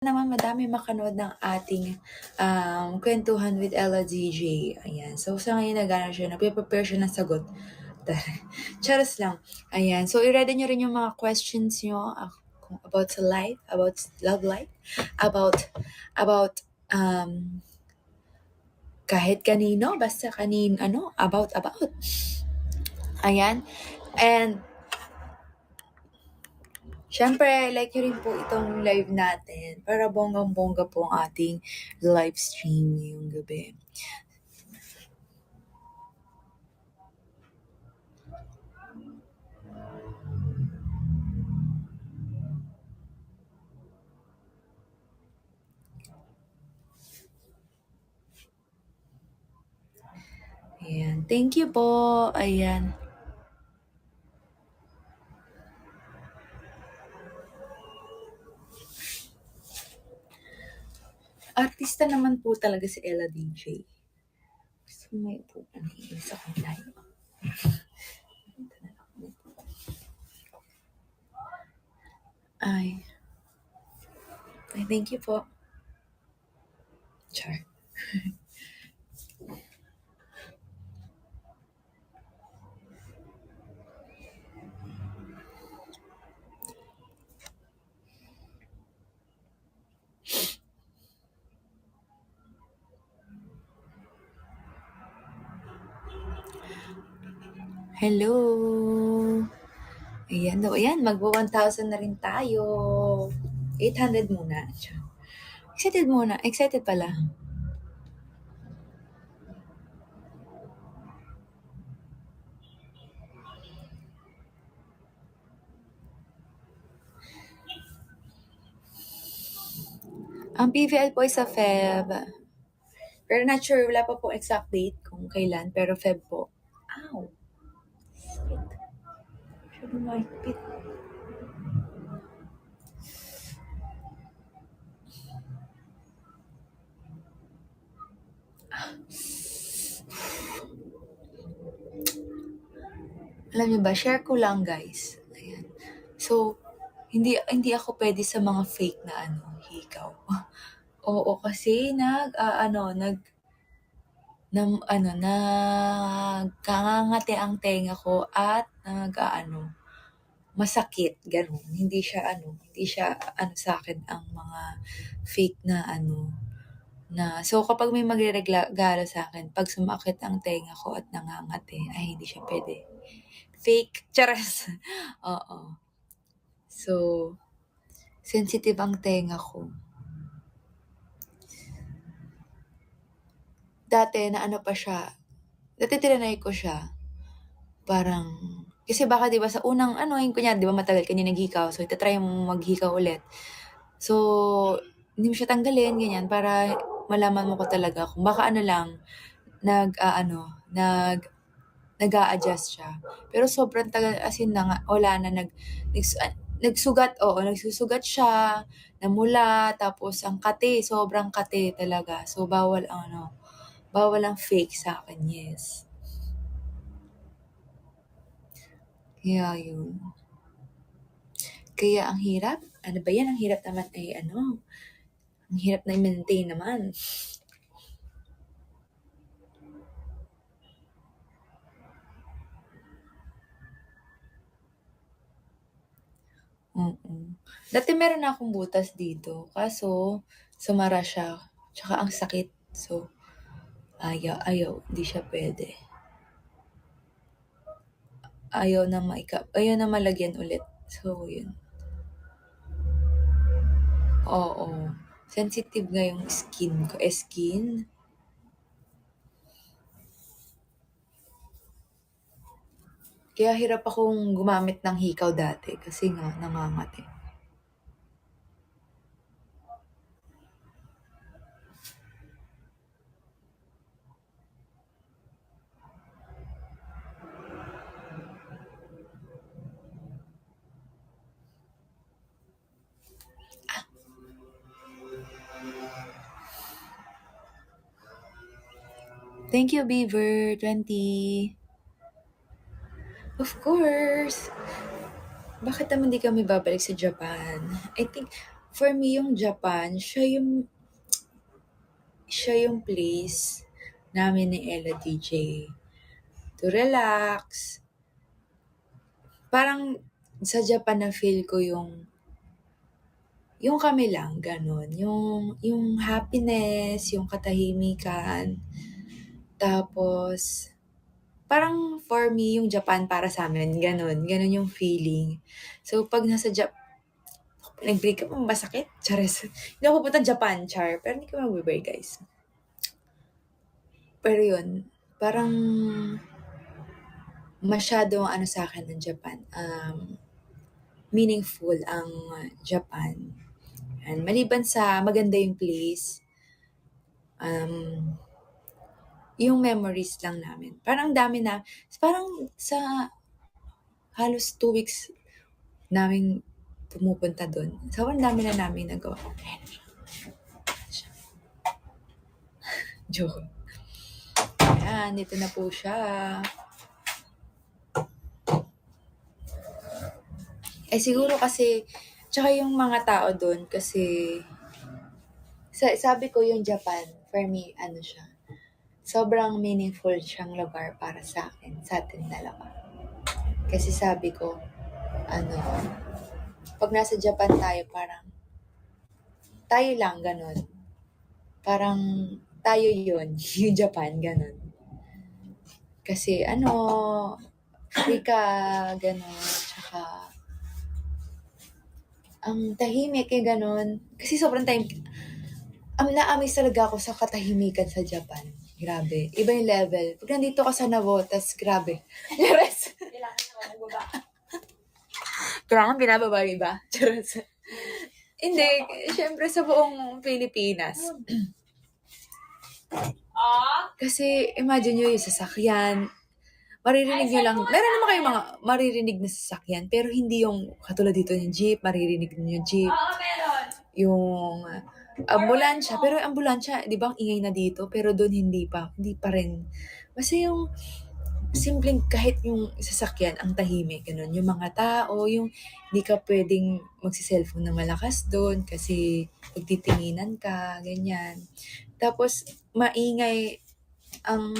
naman madami makanood ng ating kwentuhan with Ella DJ. Ayan. So, sa ngayon siya, nagpe-prepare siya ng sagot. Charos lang. Ayan. So, i-ready nyo rin yung mga questions nyo about sa life, about love life, about kahit kanino, basta about. Ayan. And, syempre, like nyo rin po itong live natin para bonggang-bongga po ang ating live stream ngayong gabi. Ayan. Thank you po. Ayan. Artista naman po talaga si Ella DJ. Gusto mo may upuan sa live. Ay, thank you po. Char. Hello. Ayan, magbo-1,000 na rin tayo. 800 muna. Excited pala. Ang PVL po ay sa Feb. Pero not sure, wala pa po exact date kung kailan, pero Feb po. Ow! Sakit. Masyado mahigpit. Alam niyo ba, share ko lang guys. Ayan. So, hindi ako pwede sa mga fake na hikaw. Oo, kasi nagkangangati ang tenga ko at masakit, ganun. Hindi siya sa akin ang mga fake na so kapag may magre-regalo sa akin, pag sumakit ang tenga ko at nangangati, ay hindi siya pwede. Fake, charas. Oo. So, sensitive ang tenga ko. Dati tinanay ko siya. Parang, kasi baka diba sa unang yung kunyari, diba matagal ka niya naghikaw, so itatry mo maghikaw ulit. So, hindi mo siya tanggalin, ganyan, para malaman mo ko talaga kung baka nag-a-adjust siya. Pero sobrang tagal, as in wala na, nagsusugat siya, namula, tapos ang sobrang kate talaga. So, bawal ang fake sa akin, yes. Kaya yun. Kaya ang hirap, ano ba yan? Ang hirap naman ang hirap na i-maintain naman. Dati meron na akong butas dito, kaso sumara siya, tsaka ang sakit. So, ayaw, hindi siya pwede. Ayaw na malagyan ulit. So, yun. Oo. Sensitive nga yung skin ko. Skin? Kaya hirap akong gumamit ng hikaw dati kasi nga nangangati. Thank you, Beaver 20. Of course. Bakit naman di kami babalik sa Japan? I think For me, yung Japan, siya yung place namin ni Ella DJ to relax. Parang sa Japan na feel ko yung kami lang, gano'n. Yung happiness, yung katahimikan. Tapos, parang for me, yung Japan para sa amin, gano'n. Gano'n yung feeling. So, pag nasa nag-break up, masakit? Chares. Hindi ako pupunta Japan, char. Pero hindi ko mag-break, guys. Pero yun, parang masyadong ano sa akin ng Japan, meaningful ang Japan. And maliban sa maganda yung place, yung memories lang namin. Parang dami na, parang sa halos 2 weeks namin pumupunta doon. Sobrang dami na namin nagawa. Joke. Ayan, dito na po siya. Siguro kasi, tsaka yung mga tao doon kasi, sabi ko yung Japan, for me, ano siya, sobrang meaningful siyang lugar para sa akin, sa atin dalawa. Kasi sabi ko, pag nasa Japan tayo, parang, tayo lang, ganun. Parang, tayo yun, yung Japan, ganun. Kasi, free ka, ganun, tsaka, ang tahimik, ganun. Kasi sobrang tahimik. Na-amaze talaga ako sa katahimikan sa Japan. Grabe. Iba yung level. Pag nandito ka sa Navotas, grabe. Charas. Kailangan naman magbaba. Kailangan binababa yung iba. Charas. Hindi. Syempre sa buong Pilipinas. Kasi imagine nyo yung sasakyan. Maririnig nyo lang. Meron naman kayong mga maririnig na sasakyan. Pero hindi yung katulad dito yung jeep. Maririnig nyo yung jeep. Oo, meron. Yung ambulansya. Pero yung ambulansya, di ba ang ingay na dito? Pero doon hindi pa. Hindi pa rin. Basta yung simpleng kahit yung sasakyan, ang tahimik, ganun. Yung mga tao, yung hindi ka pwedeng magsi-cellphone na malakas doon kasi pagtitinginan ka, ganyan. Tapos, maingay, ang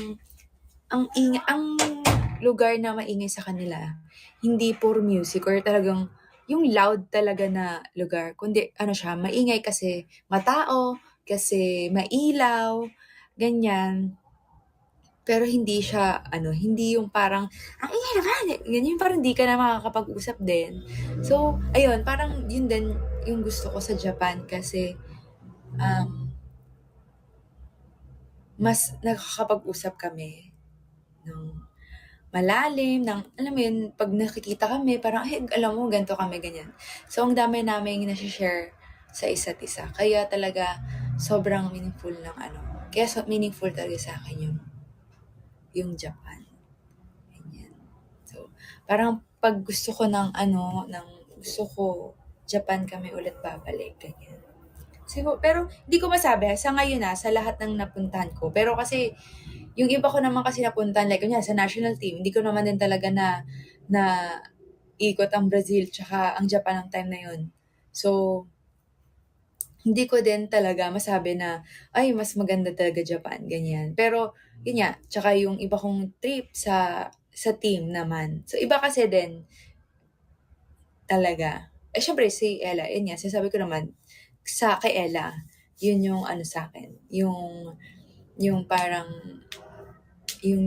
lugar na maingay sa kanila, hindi puro music or talagang yung loud talaga na lugar, kundi siya, maingay kasi matao, kasi mailaw, ganyan. Pero hindi siya, hindi yung parang, ang ingay naman, ganyan, parang hindi ka na makakapag-usap din. So, ayun, parang yun din yung gusto ko sa Japan kasi, mas nakakapag-usap kami ng malalim, alam mo yun, pag nakikita kami, parang, alam mo, ganito kami, ganyan. So, ang dami namin nasi-share sa isa't isa. Kaya talaga, sobrang meaningful ng kaya meaningful talaga sa akin yung Japan. Ganyan. So, parang pag gusto ko gusto ko, Japan kami ulit babalik, ganyan. Pero, hindi ko masabi, sa ngayon sa lahat ng napuntahan ko. Pero kasi, yung iba ko naman kasi napuntahan, like, sa national team, hindi ko naman din talaga na ikot ang Brazil tsaka ang Japan ang time na yun. So, hindi ko din talaga masabi na, ay, mas maganda talaga Japan, ganyan. Pero, yun nga, tsaka yung iba kong trip sa team naman. So, iba kasi din talaga. Syempre, si Ella, yun nga, sinasabi ko naman, kay Ella, yun yung sa akin. Yung parang, yung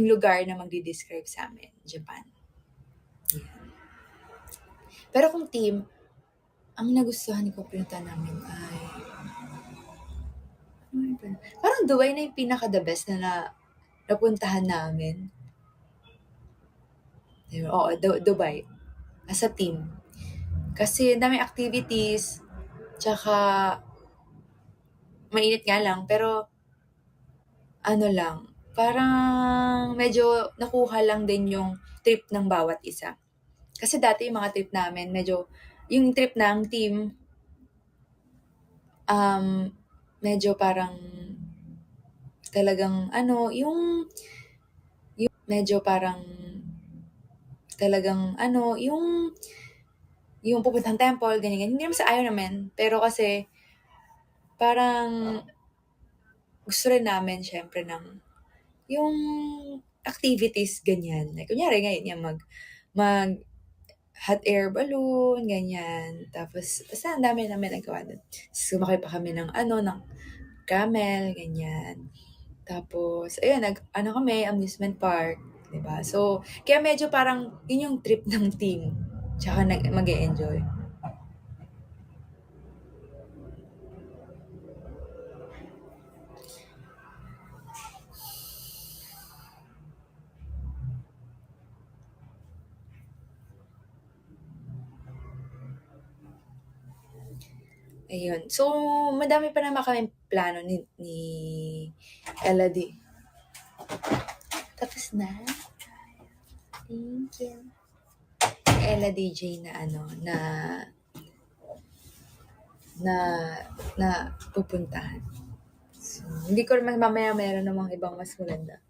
lugar na magdi-describe sa amin, Japan. Yan. Pero kung team, ang nagustuhan ko pinunta namin ay, parang Dubai na yung pinaka-the best na napuntahan namin. Oo, Dubai. As a team. Kasi dami activities, tsaka mainit nga lang, pero parang medyo nakuha lang din yung trip ng bawat isa. Kasi dati yung mga trip namin, yung trip ng team, medyo parang talagang medyo parang talagang yung yung pupuntang temple, ganyan. Hindi naman sa ayaw namin, pero kasi parang gusto rin namin syempre ng yung activities ganyan. Like kunyari ngayon yan mag hot air balloon, ganyan. Tapos basta ang dami namin nagawa dun. Sumakay pa kami ng ng camel, ganyan. Tapos ayun kami amusement park, 'di ba? So kaya medyo parang yun yung trip ng team. Tsaka mag-e-enjoy. Ayun. So, madami pa naman kaming plano ni Ella D. Tapos na. Thank you. Ella DJ na na pupuntahan. So, hindi ko naman mamaya meron namang ibang mas maganda.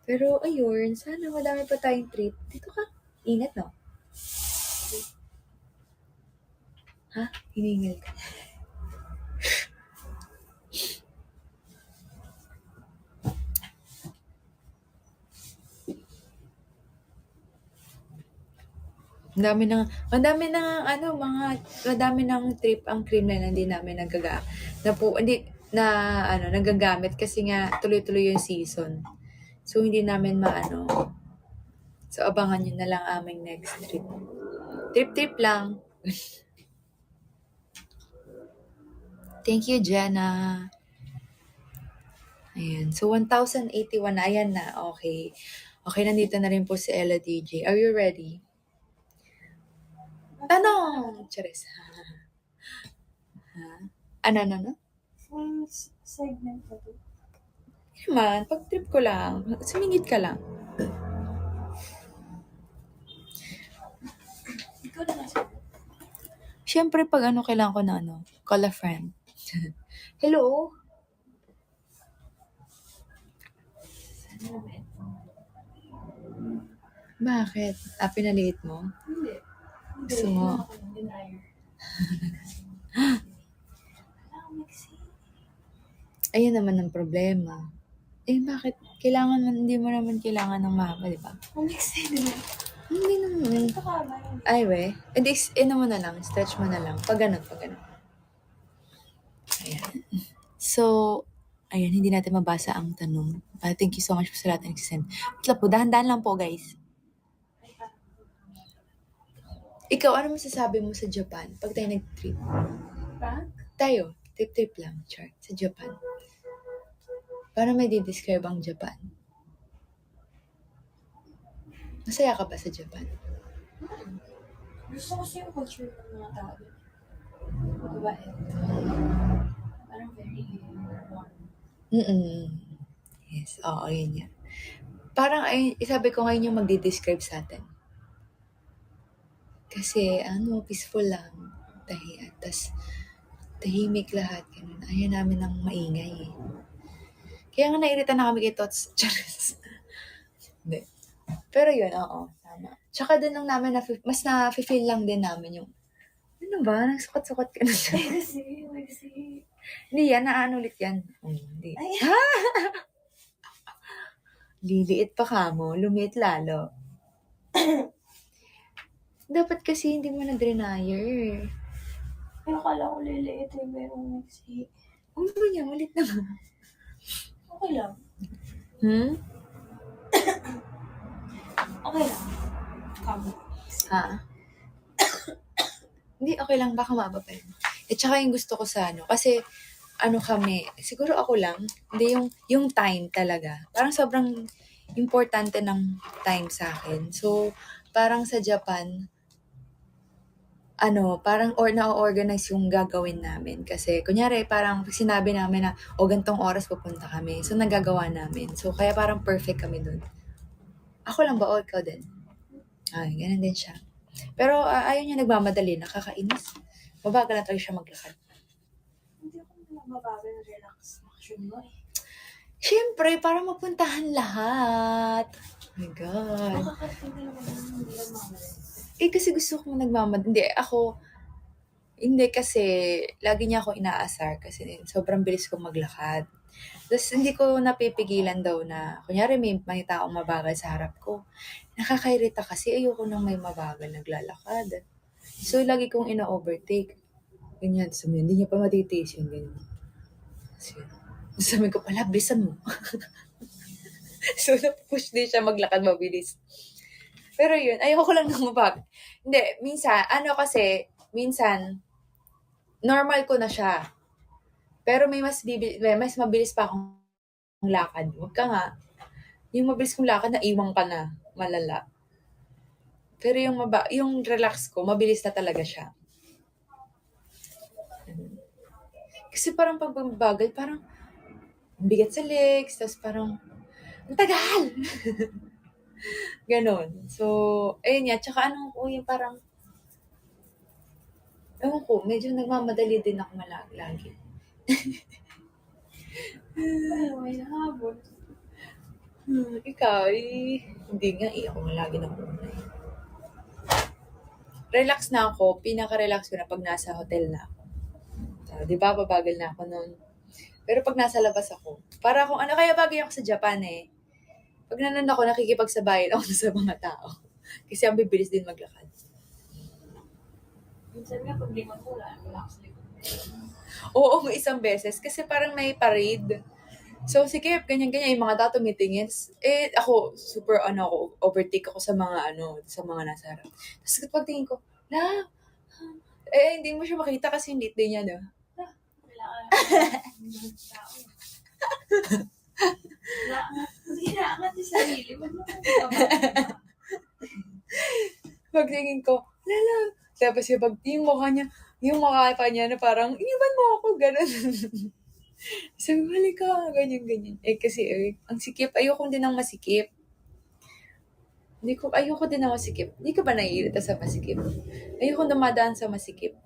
Pero ayun, sana madami pa tayong trip. Dito ka. Ingat, no? Ha? Hiningal ka. Madami ng trip ang cream na hindi namin nagagamit kasi nga tuloy-tuloy yung season. So, hindi namin So, abangan nyo na lang aming next trip. Trip lang. Thank you, Jenna. Ayan. So, 1,081 na. Ayan na. Okay. Okay, nandito na rin po si Ella DJ. Are you ready? Tanong! Charis. Ha? Ano? Full segment pa to. Naman, pag trip ko lang. Sumingit ka lang. Ikaw na nasa. Siyempre, pag kailangan ko na call a friend. Hello? Bakit? Pinaliit mo? Hindi. Gusto mo? Denier. Ayun naman ang problema. Bakit? Hindi mo naman kailangan ng mahaba, di ba? Hindi naman. Ay, we. Mo na lang. Stretch mo na lang. Pag ganun. Ayan. So, ayun, hindi natin mabasa ang tanong. Thank you so much po sa lahat ng nagsisend. Wait po, dahan-dahan lang po, guys. Ikaw, ano masasabi mo sa Japan pag tayo nag-trip? Tayo, trip lang, char, sa Japan. Paano may di-describe ang Japan? Masaya ka ba sa Japan? Gusto kasi yung culture ng mga tao. Diba? Parang very warm. Yes, oo, yun yan. Parang, sabi ko ngayon yung magdi-describe sa atin. Kasi, peaceful lang. Tas, tahimik lahat. Ganun. Ayaw namin ng maingay eh. Kaya nga nairita na kami kay Tots. Hindi. Pero yun, oo. Tama. Tsaka din lang namin, mas na-feel lang din namin yung, ano ba? Nagsukot-sukot ka na siya. Kasi. Hindi yan, ulit yan. Hindi. Liliit pa ka mo, lumiit lalo. Dapat kasi hindi mo na-denier. Pero akala ko liliit eh, merong nagsi. Ano niya, ulit na nga. Okay lang. Okay lang. Come. Ha? Hindi, okay lang. Baka maba pa yun. Tsaka yung gusto ko sa kasi kami, siguro ako lang, hindi yung time talaga. Parang sobrang importante ng time sa akin. So, parang sa Japan, parang na-organize yung gagawin namin. Kasi, kunyari, parang sinabi namin na, gantong oras pupunta kami. So, nagagawa namin. So, kaya parang perfect kami dun. Ako lang ba o ikaw din? Ay, ganun din siya. Pero, ayaw niya nagmamadali. Nakakainis. Mabagal na talaga siya maglakad. Hindi ako mabagal, relax. Action mo eh. Siyempre, para mapuntahan lahat. Oh my God. Makakarating na naman hindi lang mamali. Kasi gusto ko hindi kasi lagi niya ako inaasar kasi sobrang bilis kong maglakad. Tas hindi ko napipigilan daw na kunyari may taong mabagal sa harap ko. Nakakairita kasi ayoko ng may mabagal naglalakad. So, lagi kong ino-overtake. Ganyan, sabi niya, hindi niya pa matitiis yun, ganyan. Sabi ko pala, bilisan mo. So, na-push din siya maglakad mabilis. Pero yun, ayoko lang ng mabagal. Hindi, minsan, normal ko na siya. Pero may mas mabilis pa akong lakad. Huwag ka nga. Yung mabilis kong lakad, naiwang ka na. Malala. Pero yung relax ko, mabilis na talaga siya. Kasi parang pag mabagal, parang ang bigat sa legs, tapos parang, ang tagal! Ganon. So, ayun nga. Tsaka yung parang, ewan ko, medyo nagmamadali din ako lagi. Pero may nahabol. Ikaw, hindi nga ako nga lagi na una eh. Relax na ako, pinaka-relax ko na pag nasa hotel na ako. So, di ba, babagal na ako noon. Pero pag nasa labas ako, para akong kaya bagay ako sa Japan eh. Pag nanon ako, nakikipagsabayan ako sa mga tao. Kasi ang bibilis din maglakad. Minsan nga pag limang ko, relax likod. Oo, isang beses. Kasi parang may parade. So, sige, ganyan-ganyan. Yung mga tao tumitingin. Ako, super, overtake ako sa mga nasa harap. Tapos pagtingin ko, hindi mo siya makita kasi yung lit din niya, no? Tao. Inaangat yung sarili. Wag mo Pagtingin ko, Tapos yung mukha pa niya na parang, iniwan mo ako, gano'n. Sabi ko, halika, ganyan-ganyan. Kasi, ang sikip, ayoko din ng masikip. Ayoko din ng masikip. Hindi ka ba naiirita sa masikip? Ayoko dumadaan sa masikip.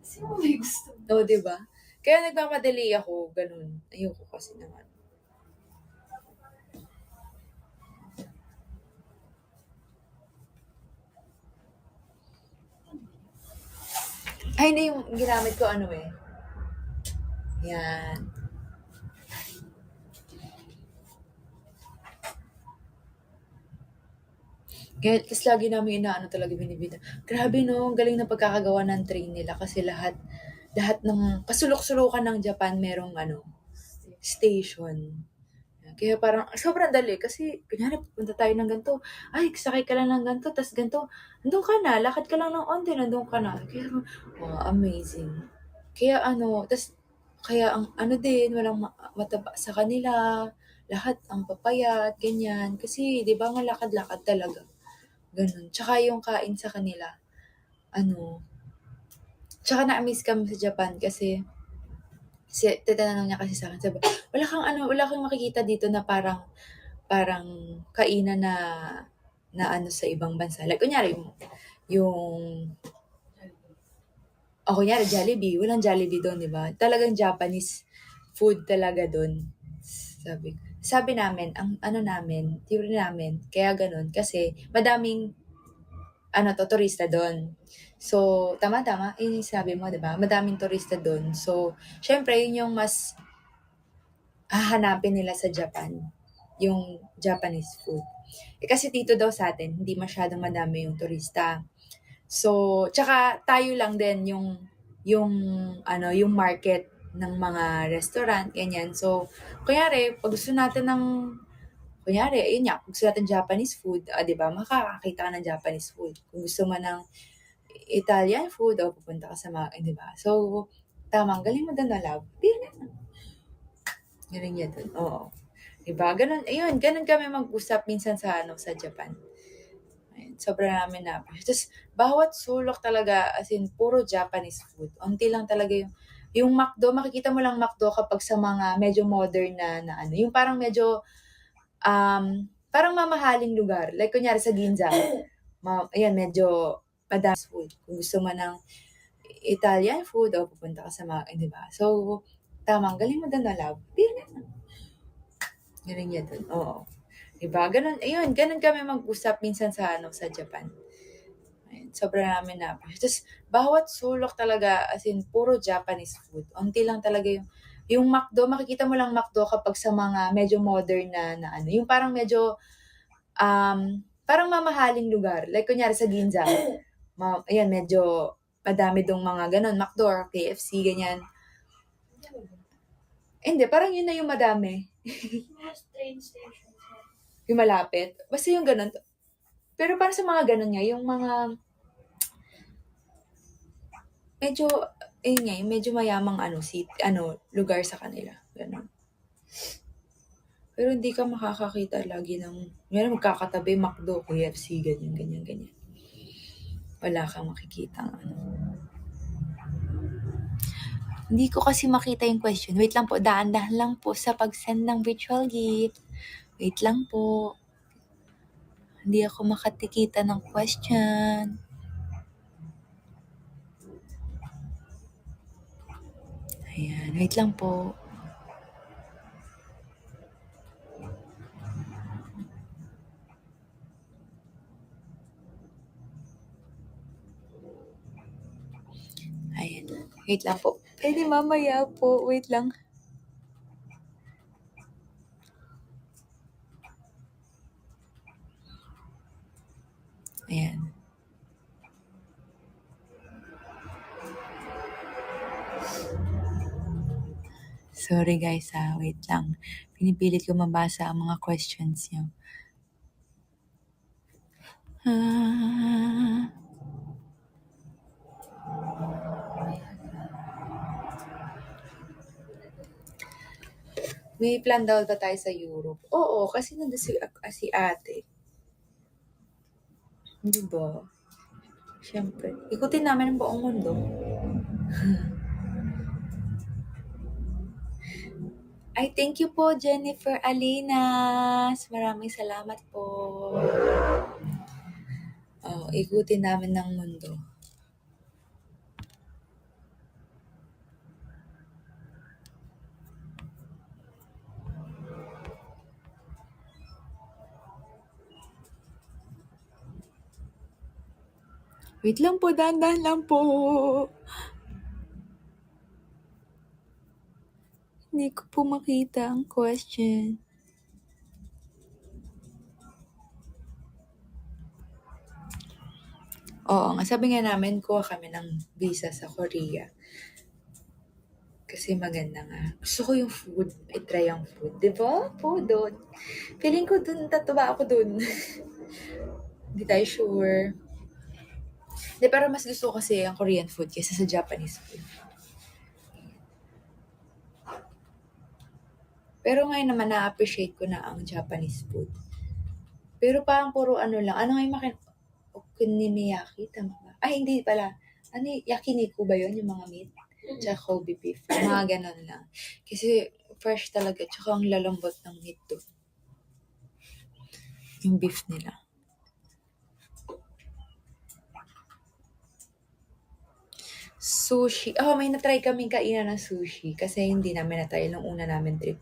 Kasi mo may gusto. Oo, diba? Kaya nagmamadali ako, ganun. Ayoko kasi naman. Hindi yung ginamit ko, Yan. Kaya, tapos lagi namin talaga binibida. Grabe no, ang galing na pagkakagawa ng train nila kasi lahat ng kasulok-sulukan ng Japan merong station. Kaya parang sobrang dali kasi kunyari pupunta tayo ng ganito, ay sakay ka lang ng ganito, tas ganito, nandun ka na, lakad ka lang ng onte, nandun ka na. Kaya amazing. Kaya kaya ang din, walang mataba sa kanila, lahat ang papayat, ganyan. Kasi, di ba, malakad-lakad talaga. Ganun. Tsaka yung kain sa kanila, tsaka na-amaze kami sa Japan kasi titanong niya kasi sa akin, sabi, wala kang makikita dito na parang kainan na sa ibang bansa. Like, kunyari, kunyari, Jollibee. Walang Jollibee doon, di ba? Talagang Japanese food talaga doon. Sabi namin, theory namin, kaya ganun, kasi madaming, turista doon. So, tama, yun yung sabi mo, di ba? Madaming turista doon. So, syempre, yun yung mas hahanapin nila sa Japan, yung Japanese food. Kasi dito daw sa atin, hindi masyadong madami yung turista. So, tsaka tayo lang din yung market ng mga restaurant, ganyan. So, kunyari, pag gusto natin ayun nga, gusto natin Japanese food, di ba, makakakita ka ng Japanese food. Kung gusto mo ng Italian food, pupunta ka sa di ba? So, tama, galing mo doon na love. Galing niya doon, oo. Diba? Ganun kami mag-usap minsan sa Japan. Ayun, sobra namin tapos, bawat sulok talaga, as in, puro Japanese food. Unti lang talaga yung McDo, makikita mo lang McDo kapag sa mga medyo modern na yung parang medyo, parang mamahaling lugar. Like, kunyari sa Ginza, ayan, medyo madami food. Kung gusto mo ng Italian food, pupunta ka sa mga, di ba? So, tamang, galing mo doon na love. Galing niya doon, oo. Diba? Ganun kami mag-usap minsan sa Japan. Sobrang namin na-appreciate. Tapos bawat sulok talaga, as in puro Japanese food. Unti lang talaga yung McDo, makikita mo lang McDo kapag sa mga medyo modern na ano, yung parang medyo, parang mamahaling lugar. Like kunyari sa Ginza, ayan medyo madami dong mga gano'n, McDo or KFC, ganyan. Hindi, parang yun na yung madami. Mga train stations. Yung malapit. Basta yung gano'n. Pero para sa mga gano'n nga, yung mga medyo, ayun nga, yung medyo mayamang lugar sa kanila. Gano'n. Pero hindi ka makakakita lagi ng, magkakatabi, McDo, KFC, ganyan, ganyan, ganyan. Wala kang makikita ano. Hindi ko kasi makita yung question. Wait lang po, dahan-dahan lang po sa pag-send ng virtual gift. Wait lang po. Hindi ako makatikita ng question. Ayan, wait lang po. Ayan, wait lang po. Pwede mamaya po, wait lang. Ayan. Sorry guys wait lang. Pinipilit ko mabasa ang mga questions niyo. May plan daw ba tayo sa Europe? Oo, kasi nandun si ate. Di ba? Siyempre. Ikutin namin ang buong mundo. Ay, thank you po, Jennifer Alinas. Maraming salamat po. Ikutin namin ng mundo. Wait lang po, dahan-dahan lang po. Hindi ko po makita ang question. Oo nga, sabi nga namin, kuha kami ng visa sa Korea. Kasi maganda nga. Gusto ko yung food. I-try ang food. Diba? Po, doon. Feeling ko doon, tatuwa ako doon. Hindi tayo sure. Hindi, pero mas gusto ko kasi ang Korean food kaysa sa Japanese food. Pero ngayon naman, na-appreciate ko na ang Japanese food. Pero parang puro ano lang. Ano nga yung okonomiyaki? Tama ba? Ay, hindi pala. Yakiniku ba yun? Yung mga meat? Tsaka Kobe beef. Mga ganon lang. Kasi fresh talaga. Tsaka ang lalambot ng meat doon. Yung beef nila. Sushi. May na-try kaming kainan ng sushi. Kasi hindi namin na-try nung una namin trip.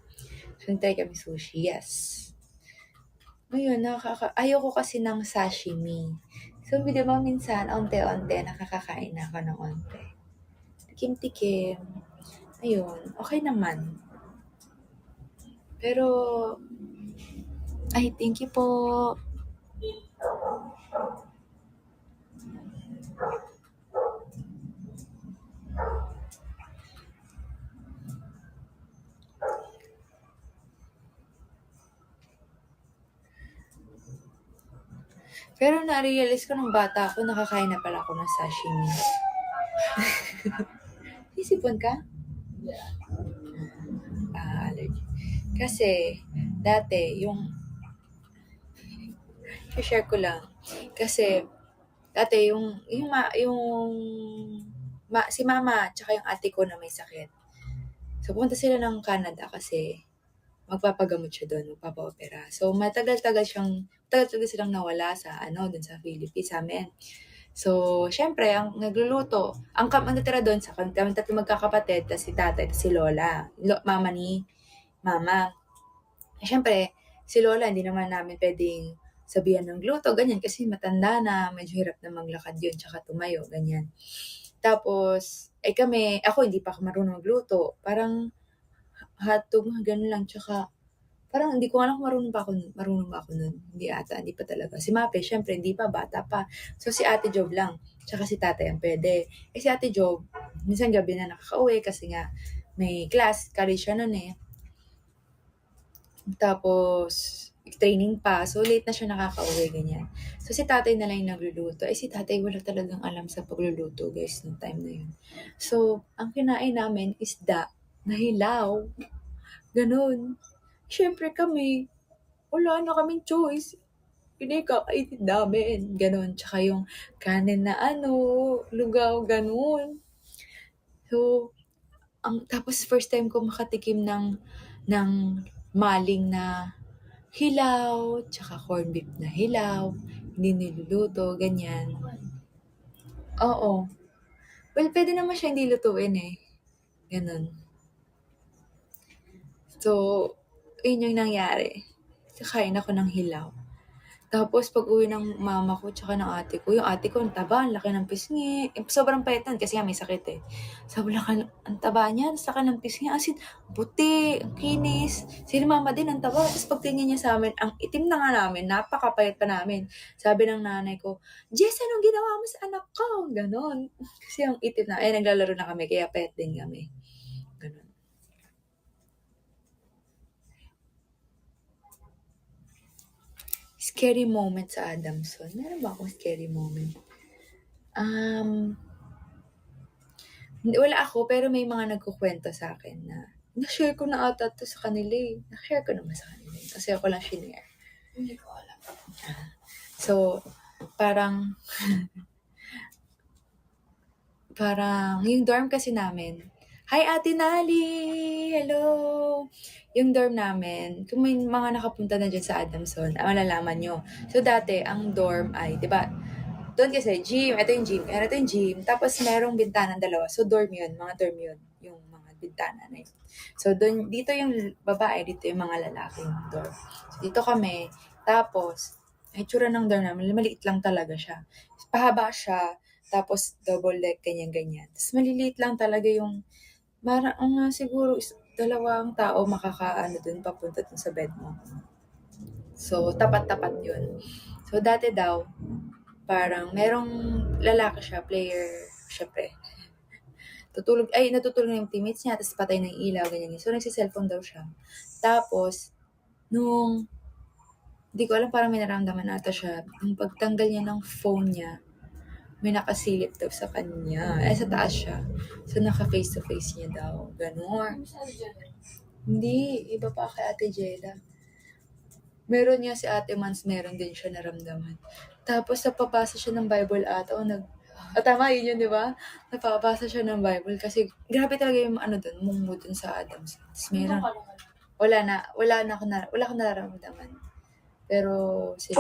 So, na-try kami sushi. Yes. Ngayon, ayoko kasi ng sashimi. So, di ba minsan, onte-onte, nakakakain na ako ng onte. Tikim-tikim. Ayun, okay naman. Pero, ay, thank you po. Pero na-realize ko nung bata ako, nakakain na pala ako ng sashimi. Isipon ka? Allergy. Kasi, dati, share ko lang. Kasi, dati, si mama, tsaka yung ate ko na may sakit. So, pumunta sila ng Canada kasi magpapagamot siya doon, magpapa-opera. So, matagal-tagal silang nawala dun sa Philippines, sa amin. So, syempre, ang nagluluto, ang natira doon sa kami tatlo magkakapatid, tas si tatay, tas si lola, mama ni mama. Syempre, si lola, hindi naman namin pwedeng sabihan ng luto, ganyan. Kasi matanda na, medyo hirap na maglakad yun, tsaka tumayo, ganyan. Tapos, ako hindi pa ako marunong magluto. Parang hotdog, gano'n lang. Tsaka, parang hindi ko alam kung marunong ba ako nun. Hindi ata, hindi pa talaga. Si Mape, syempre, hindi pa, bata pa. So, si Ate Job lang. Tsaka si Tatay ang pwede. Si Ate Job, minsan gabi na nakakauwi kasi nga may class, college siya nun eh. Tapos, training pa. So, late na siya nakakauwi, ganyan. So, si tatay na lang yung nagluluto. Si tatay wala talagang alam sa pagluluto, guys, nung time na yun. So, ang kinain namin isda na hilaw. Ganun. Siyempre kami, wala na kaming choice. Pinakakainin namin. Ganun. Tsaka yung kanin na lugaw, ganun. So, tapos first time ko makatikim ng maling na hilaw, tsaka corned beef na hilaw, hindi niluluto, ganyan. Oo. Well, pwede naman siya hindi lutuin eh. Ganun. So, yun yung nangyari. Kakain ako ng hilaw. Tapos pag-uwi ng mama ko tsaka ng ate ko, yung ate ko ang taba, ang laki ng pisngi. Sobrang payat nun kasi nga may sakit eh. Sabi lang, ang taba niya, ang laki ng pisngi. As in, puti, ang kinis. Si mama din ang taba. Tapos pagtingin niya sa amin, ang itim na nga namin, napakapayat pa namin. Sabi ng nanay ko, Jess, anong ginawa mo sa anak ko? Ganon. Kasi ang itim na, naglalaro na kami, kaya payat din kami. Ganon. Scary moment sa Adamson. Meron ba akong scary moment? Wala ako, pero may mga nagkukwento sa akin na na-share ko na ata to sa kanila eh. Na-share ko naman sa kanila eh. Kasi ako lang shinare. Hindi ko alam. So, parang yung dorm kasi namin. Hi, Ate Nali! Hello! Yung dorm namin, kung may mga nakapunta na dyan sa Adamson, malalaman nyo. So, dati, ang dorm ay, di ba, doon kasi, gym, ito yung gym, tapos merong bintanang dalawa. So, dorm yun, mga dorm yun, yung mga bintana na yun. So, doon, dito yung babae, dito yung mga lalaking dorm. So, dito kami, tapos, ay tsura ng dorm namin, maliit lang talaga siya. Pahaba siya, tapos double deck, ganyan-ganyan. Tapos maliliit lang talaga yung, siguro, dalawang tao makakaano dun, papunta dun sa bed mo. So, tapat-tapat yun. So, dati daw, parang merong lalaki siya, player, syempre. Natutulog na yung teammates niya, tapos patay na yung ilaw, ganyan. So, nagsi-cellphone daw siya. Tapos, hindi ko alam, parang may naramdaman ata siya. Nung pagtanggal niya ng phone niya, may nakasilip daw sa kanya. Sa taas siya. So, naka-face to face niya daw. Ganon. Hindi, iba pa kay Ate Jella. Meron niya si Ate Mans, meron din siya naramdaman. Tapos, napapasa siya ng Bible ata. Tama, yun yun, di ba? Napapasa siya ng Bible. Kasi, grabe talaga yung dun, mungmo dun sa Adams. Tapos, meron. Wala akong nararamdaman. Pero, thank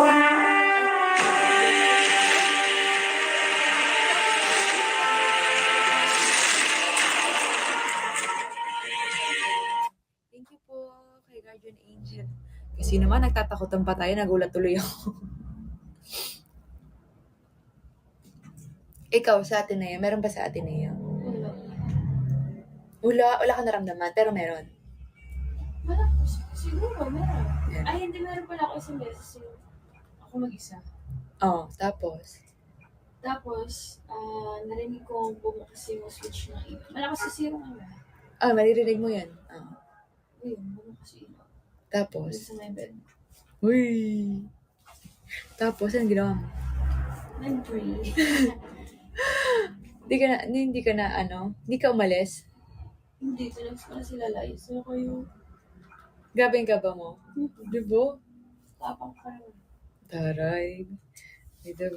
you po kay Guardian Angel. Kasi naman, nagtatakutan pa tayo, nagulat tuloy ako. Ikaw, sa Ateneo, meron ba sa Ateneo? Wala kang naramdaman, pero meron. Siguro, meron. Meron. Ay, hindi, meron pala ako isang beses yung ako mag-isa. Tapos? Tapos, narinig ko bumukas yung switch ng ilaw. Malakas sa zero nga. Maririnig mo yan. Ayun, bumukas yung ilaw. Tapos? Doon sa my bed. Uy! Tapos, anong ginawa mo? Nag-pray. Hindi ka umalis? Hindi, talags pala sila lies. So, kayo, Grabe yung gaba mo. Di ba? tapang ka rin. Taray. Bida.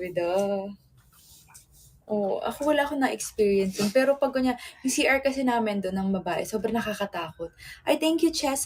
Ako wala akong na-experience yun. Pero pag yung CR kasi namin doon ng babae, sobrang nakakatakot. Thank you, Chess.